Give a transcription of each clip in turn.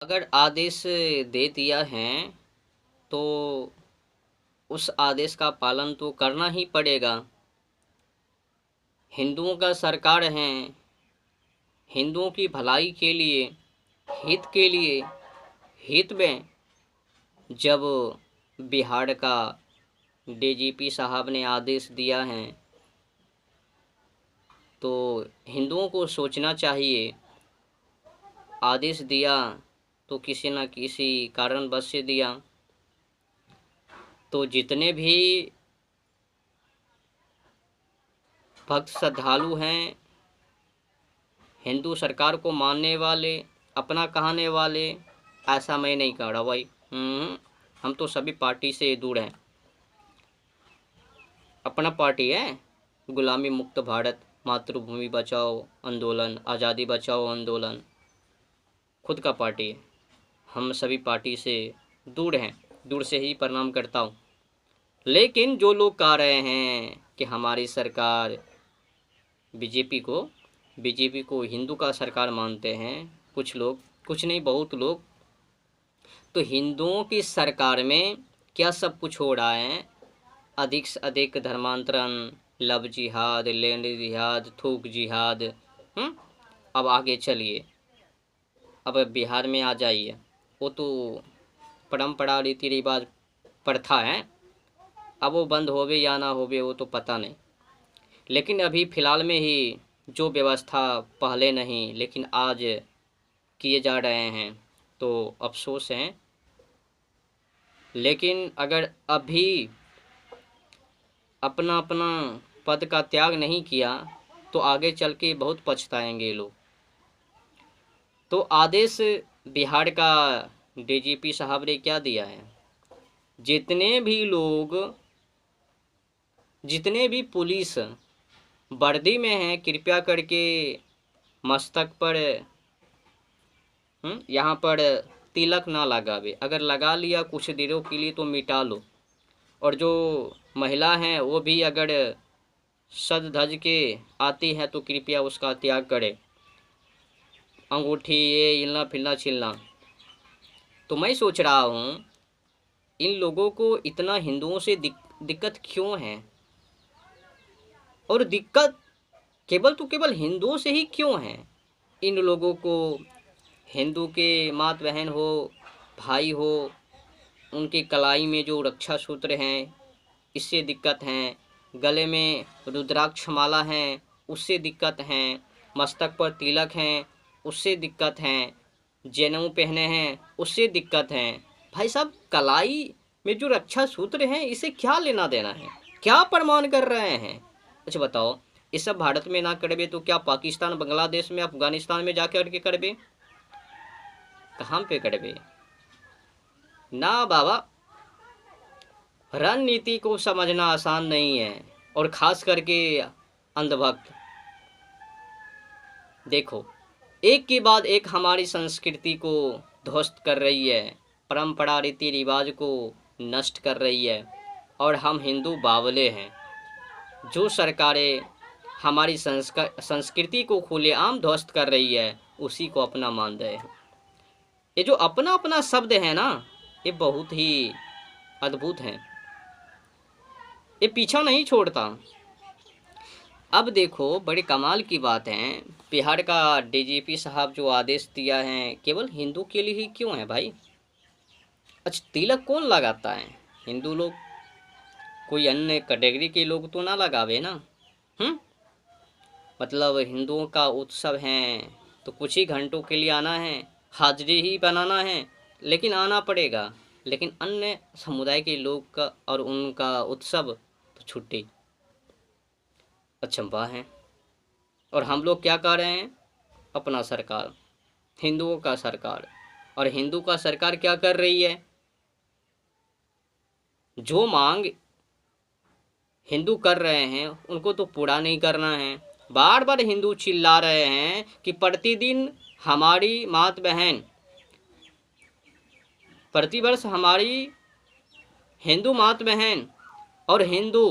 अगर आदेश दे दिया है तो उस आदेश का पालन तो करना ही पड़ेगा। हिंदुओं का सरकार है, हिंदुओं की भलाई के लिए, हित के लिए, हित में जब बिहार का डीजीपी साहब ने आदेश दिया है तो हिंदुओं को सोचना चाहिए। आदेश दिया तो किसी न किसी कारणवश से दिया, तो जितने भी भक्त श्रद्धालु हैं, हिंदू सरकार को मानने वाले, अपना कहने वाले, ऐसा मैं नहीं कह रहा भाई। हम तो सभी पार्टी से दूर हैं। अपना पार्टी है गुलामी मुक्त भारत, मातृभूमि बचाओ आंदोलन, आज़ादी बचाओ आंदोलन, खुद का पार्टी है। हम सभी पार्टी से दूर हैं, दूर से ही प्रणाम करता हूँ। लेकिन जो लोग कह रहे हैं कि हमारी सरकार बीजेपी को हिंदू का सरकार मानते हैं, कुछ लोग, कुछ नहीं बहुत लोग, तो हिंदुओं की सरकार में क्या सब कुछ हो रहा है। अधिक से अधिक धर्मांतरण, लव जिहाद, लैंड जिहाद, थूक जिहाद। अब आगे चलिए, अब बिहार में आ जाइए, वो तो परंपरा रीति रिवाज प्रथा है, अब वो बंद होवे या ना होवे वो तो पता नहीं। लेकिन अभी फ़िलहाल में ही जो व्यवस्था पहले नहीं लेकिन आज किए जा रहे हैं तो अफसोस है। लेकिन अगर अभी अपना अपना पद का त्याग नहीं किया तो आगे चल के बहुत पछताएंगे लोग। तो आदेश बिहार का डीजीपी साहब ने क्या दिया है, जितने भी लोग, जितने भी पुलिस वर्दी में हैं, कृपया करके मस्तक पर यहाँ पर तिलक ना लगावे। अगर लगा लिया कुछ देरों के लिए तो मिटा लो। और जो महिला हैं वो भी अगर सज धज के आती है तो कृपया उसका त्याग करें। अंगूठी ये हिलना फिरना छिलना। तो मैं सोच रहा हूँ इन लोगों को इतना हिंदुओं से दिक्कत क्यों है, और दिक्कत केवल हिंदुओं से ही क्यों है। इन लोगों को हिंदू के मात बहन हो, भाई हो, उनके कलाई में जो रक्षा सूत्र हैं इससे दिक्कत हैं, गले में रुद्राक्ष माला हैं उससे दिक्कत हैं, मस्तक पर तिलक हैं उससे दिक्कत हैं, जनेऊ पहने हैं उससे दिक्कत हैं। भाई साहब, कलाई में जो रक्षा सूत्र हैं इसे क्या लेना देना है, क्या प्रमाण कर रहे हैं। अच्छा बताओ, ये सब भारत में ना करबे तो क्या पाकिस्तान, बांग्लादेश में, अफगानिस्तान में जाकर के करबे, कहाँ पे करबे ना बाबा। रणनीति को समझना आसान नहीं है, और ख़ास करके अंधभक्त। देखो, एक के बाद एक हमारी संस्कृति को ध्वस्त कर रही है, परंपरा रीति रिवाज को नष्ट कर रही है, और हम हिंदू बावले हैं। जो सरकारें हमारी संस्कृति को खुलेआम ध्वस्त कर रही है उसी को अपना मान रहे हैं। ये जो अपना अपना शब्द है ना, ये बहुत ही अद्भुत है, ये पीछा नहीं छोड़ता। अब देखो, बड़े कमाल की बात है, बिहार का डीजीपी साहब जो आदेश दिया है केवल हिंदू के लिए ही क्यों है भाई। अच्छा, तिलक कौन लगाता है, हिंदू लोग, कोई अन्य कैटेगरी के लोग तो ना लगावे ना। मतलब हिंदुओं का उत्सव है तो कुछ ही घंटों के लिए आना है, हाजिरी ही बनाना है, लेकिन आना पड़ेगा। लेकिन अन्य समुदाय के लोग का और उनका उत्सव तो छुट्टी, अचंभा है। और हम लोग क्या कर रहे हैं, अपना सरकार, हिंदुओं का सरकार, और हिंदू का सरकार क्या कर रही है, जो मांग हिंदू कर रहे हैं उनको तो पूरा नहीं करना है। बार बार हिंदू चिल्ला रहे हैं कि प्रतिदिन हमारी मात बहन, प्रतिवर्ष हमारी हिंदू मात बहन और हिंदू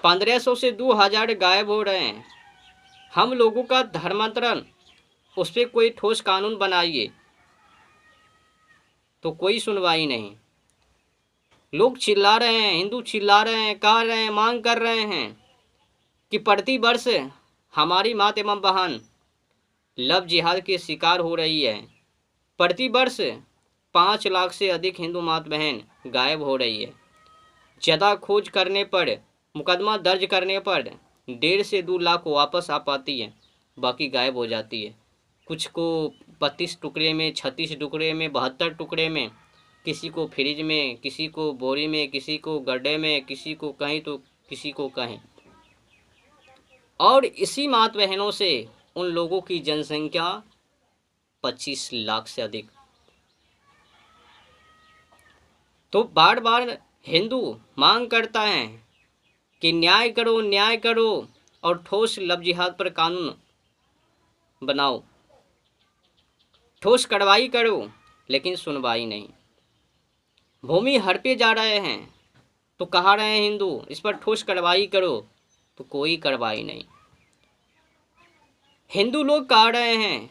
1500 से 2000 गायब हो रहे हैं। हम लोगों का धर्मांतरण, उस पर कोई ठोस कानून बनाइए। तो कोई सुनवाई नहीं। लोग चिल्ला रहे हैं, हिंदू चिल्ला रहे हैं, कह रहे हैं, मांग कर रहे हैं कि प्रति वर्ष हमारी मात एवं बहन लव जिहाद के शिकार हो रही है। प्रति वर्ष 5 लाख से अधिक हिंदू मात बहन गायब हो रही है। ज़्यादा खोज करने पर, मुकदमा दर्ज करने पर 1.5 से 2 लाख वापस आ पाती है, बाकी गायब हो जाती है। कुछ को 32 टुकड़े में, 36 टुकड़े में, 72 टुकड़े में, किसी को फ्रिज में, किसी को बोरी में, किसी को गड्ढे में, किसी को कहीं तो किसी को कहीं। और इसी मात बहनों से उन लोगों की जनसंख्या 25 लाख से अधिक। तो बार बार हिंदू मांग करता है कि न्याय करो, न्याय करो और ठोस लव जिहाद पर कानून बनाओ, ठोस कार्रवाई करो, लेकिन सुनवाई नहीं। भूमि हड़पे जा रहे हैं तो कहा रहे हैं हिंदू इस पर ठोस कार्रवाई करो, तो कोई कार्रवाई नहीं। हिंदू लोग कह रहे हैं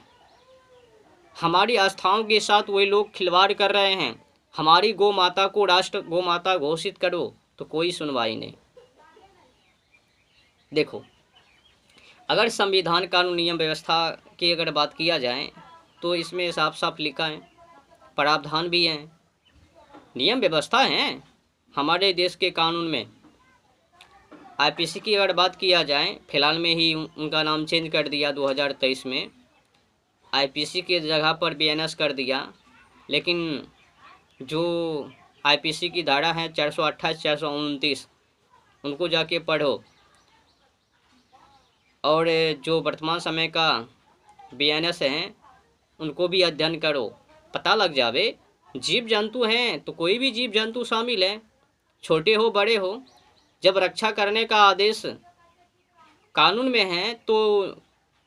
हमारी आस्थाओं के साथ वही लोग खिलवाड़ कर रहे हैं, हमारी गौ माता को राष्ट्र गौ माता घोषित करो, तो कोई सुनवाई नहीं। देखो, अगर संविधान, कानून, नियम, व्यवस्था की अगर बात किया जाए तो इसमें साफ साफ लिखा है, प्रावधान भी हैं, नियम व्यवस्था हैं हमारे देश के कानून में। आईपीसी की अगर बात किया जाए, फिलहाल में ही उनका नाम चेंज कर दिया 2023 में, आईपीसी के जगह पर बीएनएस कर दिया। लेकिन जो आईपीसी की धारा है 428, 429, उनको जाके पढ़ो, और जो वर्तमान समय का बीएनएस है उनको भी अध्ययन करो, पता लग जावे। जीव जंतु हैं तो कोई भी जीव जंतु शामिल है, छोटे हो बड़े हो, जब रक्षा करने का आदेश कानून में है तो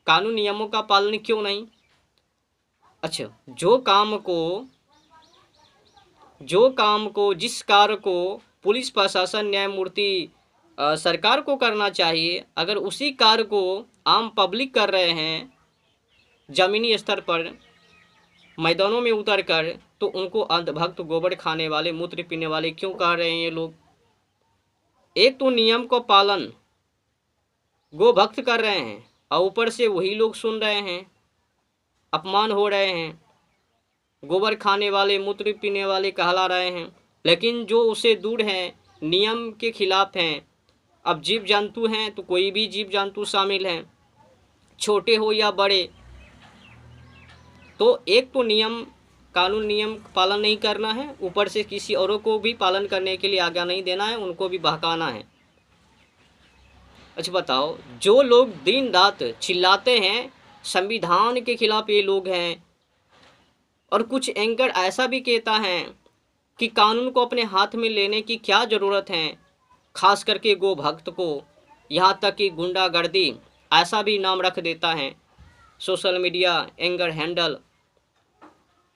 कानून नियमों का पालन क्यों नहीं। अच्छा, जो काम को जिस कार्य को पुलिस प्रशासन, न्यायमूर्ति, सरकार को करना चाहिए, अगर उसी कार्य को आम पब्लिक कर रहे हैं ज़मीनी स्तर पर, मैदानों में उतर कर, तो उनको अंधभक्त, गोबर खाने वाले, मूत्र पीने वाले क्यों कह रहे हैं ये लोग। एक तो नियम को पालन गोभक्त कर रहे हैं और ऊपर से वही लोग सुन रहे हैं, अपमान हो रहे हैं, गोबर खाने वाले, मूत्र पीने वाले कहला रहे हैं। लेकिन जो उससे दूर हैं, नियम के खिलाफ हैं, अब जीव जंतु हैं तो कोई भी जीव जंतु शामिल हैं, छोटे हो या बड़े, तो एक तो नियम, कानून, नियम पालन नहीं करना है, ऊपर से किसी औरों को भी पालन करने के लिए आज्ञा नहीं देना है, उनको भी बहकाना है। अच्छा बताओ, जो लोग दिन रात चिल्लाते हैं संविधान के खिलाफ ये लोग हैं, और कुछ एंकर ऐसा भी कहता है कि कानून को अपने हाथ में लेने की क्या ज़रूरत है, खास करके गो भक्त को, यहाँ तक कि गुंडागर्दी ऐसा भी नाम रख देता है सोशल मीडिया एंकर हैंडल।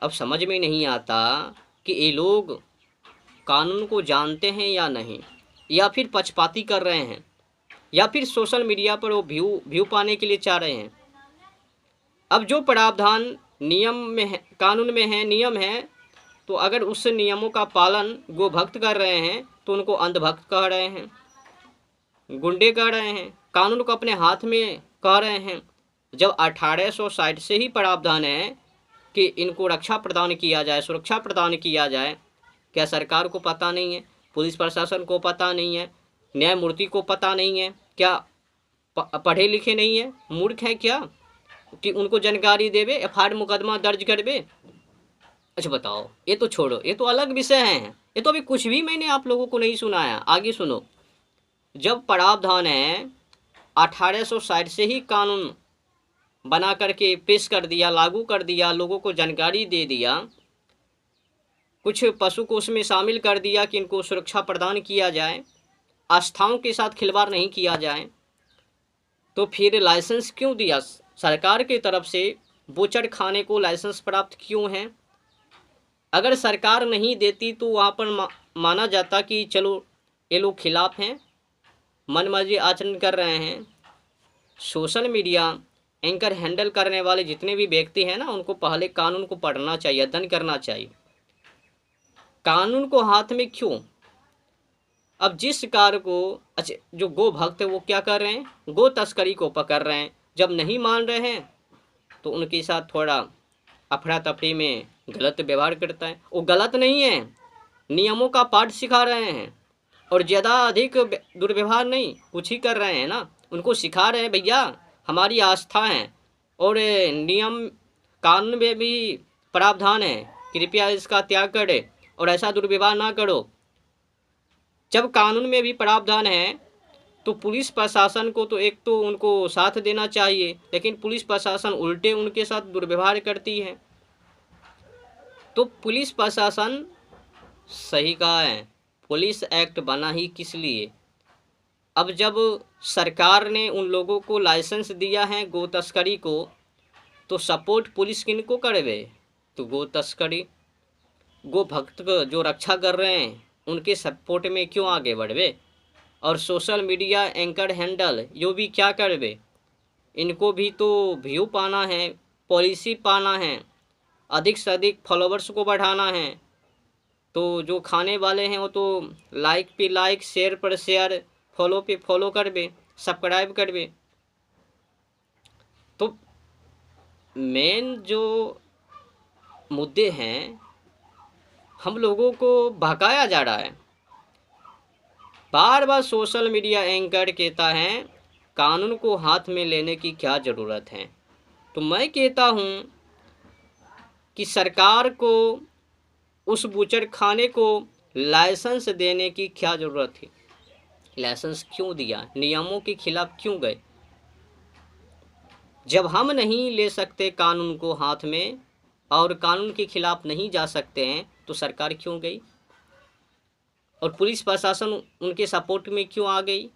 अब समझ में नहीं आता कि ये लोग कानून को जानते हैं या नहीं, या फिर पक्षपाती कर रहे हैं, या फिर सोशल मीडिया पर वो व्यू पाने के लिए चाह रहे हैं। अब जो प्रावधान नियम में है, कानून में है, नियम है, तो अगर उस नियमों का पालन गो भक्त कर रहे हैं तो उनको अंधभक्त कह रहे हैं, गुंडे कह रहे हैं, कानून को अपने हाथ में कह रहे हैं। जब 1860 से ही प्रावधान है कि इनको रक्षा प्रदान किया जाए, सुरक्षा प्रदान किया जाए, क्या सरकार को पता नहीं है, पुलिस प्रशासन को पता नहीं है, न्यायमूर्ति को पता नहीं है, क्या पढ़े लिखे नहीं है, मूर्ख है क्या कि उनको जानकारी देवे, एफआईआर मुकदमा दर्ज करवे। अच्छा बताओ, ये तो छोड़ो, ये तो अलग विषय है, ये तो अभी कुछ भी मैंने आप लोगों को नहीं सुनाया। आगे सुनो, जब प्रावधान है 1860 से ही कानून बना करके पेश कर दिया, लागू कर दिया, लोगों को जानकारी दे दिया, कुछ पशु को उसमें शामिल कर दिया कि इनको सुरक्षा प्रदान किया जाए, आस्थाओं के साथ खिलवाड़ नहीं किया जाए, तो फिर लाइसेंस क्यों दिया सरकार की तरफ से? बूचड़ खाने को लाइसेंस प्राप्त क्यों है? अगर सरकार नहीं देती तो वहाँ पर माना जाता कि चलो ये लोग खिलाफ हैं, मनमर्जी आचरण कर रहे हैं। सोशल मीडिया एंकर हैंडल करने वाले जितने भी व्यक्ति हैं ना, उनको पहले कानून को पढ़ना चाहिए, अध्ययन करना चाहिए। कानून को हाथ में क्यों? अब जिस कार को अच्छा जो गो भक्त है वो क्या कर रहे हैं, गो तस्करी को पकड़ रहे हैं। जब नहीं मान रहे हैं तो उनके साथ थोड़ा अफरा तफरी में गलत व्यवहार करता है। वो गलत नहीं है, नियमों का पाठ सिखा रहे हैं और ज़्यादा अधिक दुर्व्यवहार नहीं कुछ ही कर रहे हैं ना, उनको सिखा रहे हैं भैया हमारी आस्था है और नियम कानून में भी प्रावधान है, कृपया इसका त्याग करें और ऐसा दुर्व्यवहार ना करो। जब कानून में भी प्रावधान है तो पुलिस प्रशासन को तो एक तो उनको साथ देना चाहिए, लेकिन पुलिस प्रशासन उल्टे उनके साथ दुर्व्यवहार करती है। तो पुलिस प्रशासन सही कहा है, पुलिस एक्ट बना ही किस लिए? अब जब सरकार ने उन लोगों को लाइसेंस दिया है गो तस्करी को, तो सपोर्ट पुलिस किनको करवे? तो गो तस्करी गो भक्त जो रक्षा कर रहे हैं उनके सपोर्ट में क्यों आगे बढ़वे? और सोशल मीडिया एंकर हैंडल यो भी क्या करवे? इनको भी तो व्यू पाना है, पॉलिसी पाना है, अधिक से अधिक फॉलोवर्स को बढ़ाना है। तो जो खाने वाले हैं वो तो लाइक पे लाइक, शेयर पर शेयर, फॉलो पे फॉलो करवे, सब्सक्राइब करवे। तो मेन जो मुद्दे हैं हम लोगों को भकाया जा रहा है। बार बार सोशल मीडिया एंकर कहता है कानून को हाथ में लेने की क्या ज़रूरत है। तो मैं कहता हूँ कि सरकार को उस बूचड़ खाने को लाइसेंस देने की क्या ज़रूरत थी? लाइसेंस क्यों दिया? नियमों के खिलाफ क्यों गए? जब हम नहीं ले सकते कानून को हाथ में और कानून के खिलाफ नहीं जा सकते हैं तो सरकार क्यों गई? और पुलिस प्रशासन उनके सपोर्ट में क्यों आ गई?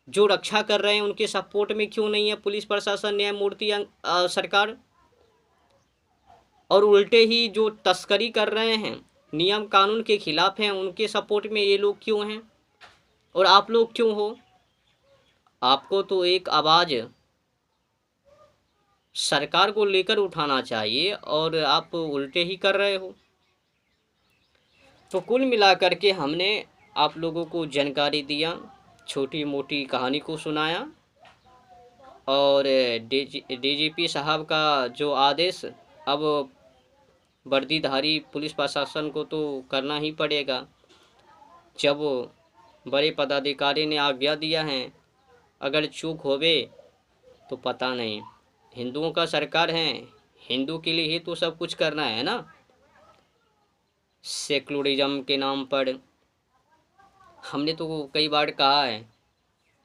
जो रक्षा कर रहे हैं उनके सपोर्ट में क्यों नहीं है पुलिस प्रशासन, न्यायमूर्ति सरकार? और उल्टे ही जो तस्करी कर रहे हैं, नियम कानून के खिलाफ हैं, उनके सपोर्ट में ये लोग क्यों हैं और आप लोग क्यों हो? आपको तो एक आवाज़ सरकार को लेकर उठाना चाहिए और आप उल्टे ही कर रहे हो। तो कुल मिलाकर के हमने आप लोगों को जानकारी दिया, छोटी मोटी कहानी को सुनाया और डीजीपी साहब का जो आदेश अब वर्दीधारी पुलिस प्रशासन को तो करना ही पड़ेगा। जब बड़े पदाधिकारी ने आज्ञा दिया है, अगर चूक होवे तो पता नहीं, हिंदुओं का सरकार है, हिंदू के लिए ही तो सब कुछ करना है ना। सेकुलरिज्म के नाम पर हमने तो कई बार कहा है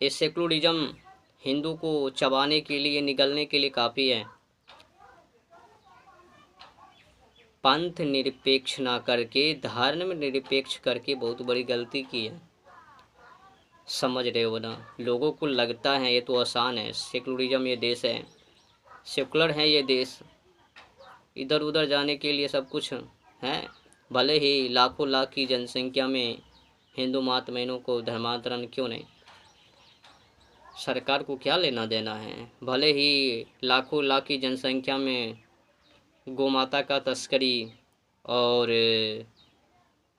ये सेकुलरिज्म हिंदू को चबाने के लिए, निगलने के लिए काफ़ी है। पंथ निरपेक्ष ना करके धर्म निरपेक्ष करके बहुत बड़ी गलती की है, समझ रहे हो ना। लोगों को लगता है ये तो आसान है, सेकुलरिज्म ये देश है, सेकुलर है ये देश, इधर उधर जाने के लिए सब कुछ है। भले ही लाखों लाख की जनसंख्या में हिंदू महात्माओं को धर्मांतरण क्यों नहीं, सरकार को क्या लेना देना है। भले ही लाखों लाख की जनसंख्या में गोमाता का तस्करी और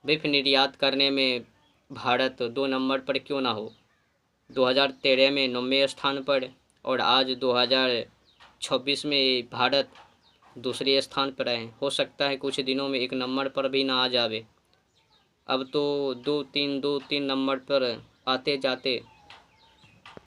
बिफ निर्यात करने में भारत 2 नंबर पर क्यों ना हो। 2013 में 9वें स्थान पर और आज 2026 में भारत दूसरे स्थान पर है। हो सकता है कुछ दिनों में 1 नंबर पर भी ना आ जावे। अब तो 2-3 नंबर पर आते जाते